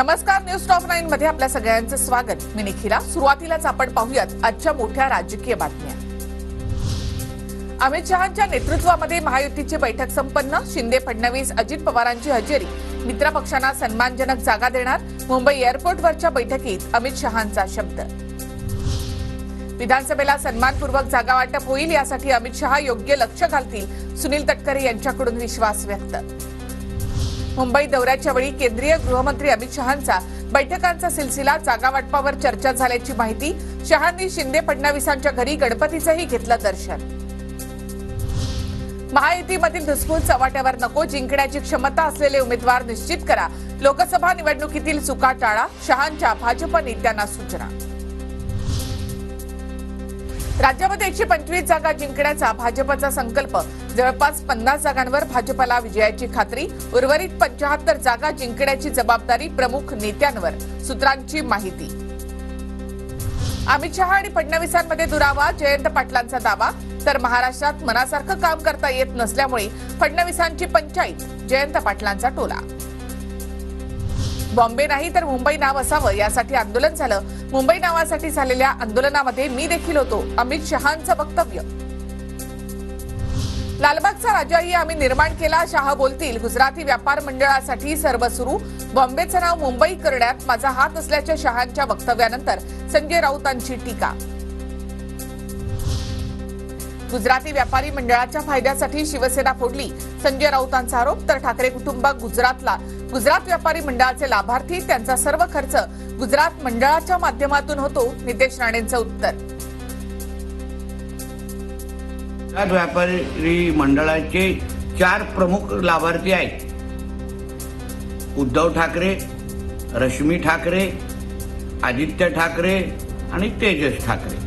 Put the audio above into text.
नमस्कार, news top 9 मध्ये आपल्या सगळ्यांचं स्वागत. मी निखिला. सुरुवातीलाच आपण पाहूयात आजच्या मोठ्या राजकीय बातम्या. अमित शहांच्या नेतृत्वामध्ये महायुतीची बैठक संपन्न. शिंदे, फडणवीस, अजित पवारांची हजेरी. मित्रपक्षांना सन्मानजनक जागा देणार. मुंबई एअरपोर्टवरच्या बैठकीत अमित शहांचा शब्द. विधानसभेला सन्मानपूर्वक जागा वाटप होईल, यासाठी अमित शहा योग्य लक्ष घालतील. सुनील तटकरे यांच्याकडून विश्वास व्यक्त. मुंबई दौऱ्याच्या वेळी केंद्रीय गृहमंत्री अमित शहांचा बैठकांचा सिलसिला. जागा वाटपावर चर्चा झाल्याची माहिती. शहांनी शिंदे, फडणवीसांच्या घरी गणपतीचंही घेतलं दर्शन. महायुतीमधील धुसफूस चव्हाट्यावर नको. जिंकण्याची क्षमता असलेले उमेदवार निश्चित करा. लोकसभा निवडणुकीतील चुका टाळा. शहांच्या भाजप नेत्यांना सूचना. राज्यामध्ये 125 जागा जिंकण्याचा भाजपचा संकल्प. जवळपास 50 जागांवर भाजपला विजयाची खात्री. उर्वरित 75 जागा जिंकण्याची जबाबदारी प्रमुख नेत्यांवर. सूत्रांची माहिती. अमित शहा आणि फडणवीसांमध्ये दुरावा. जयंत पाटलांचा दावा. तर महाराष्ट्रात मनासारखं काम करता येत नसल्यामुळे फडणवीसांची पंचायत. जयंत पाटलांचा टोला. बॉम्बे नाही तर मुंबई नाव असावं, यासाठी आंदोलन झालं. मुंबई नावासाठी झालेल्या आंदोलनामध्ये मी देखील होतो. अमित शहांचं वक्तव्य. लालबागचा राजाही आम्ही निर्माण केला. शहा बोलतील. गुजराती व्यापार मंडळासाठी सर्व सुरू. बॉम्बेचं नाव मुंबई करण्यात माझा हात असल्याच्या शहांच्या वक्तव्यानंतर संजय राऊतांची टीका. गुजराती व्यापारी मंडळाच्या फायद्यासाठी शिवसेना फोडली. संजय राऊतांचा आरोप. तर ठाकरे कुटुंब गुजरात व्यापारी मंडळाचे लाभार्थी. त्यांचा सर्व खर्च गुजरात मंडळाच्या माध्यमातून होतो. नितेश राणेंचं उत्तर. गुजरात व्यापारी मंडळाचे 4 प्रमुख लाभार्थी आहेत. उद्धव ठाकरे, रश्मी ठाकरे, आदित्य ठाकरे आणि तेजस ठाकरे.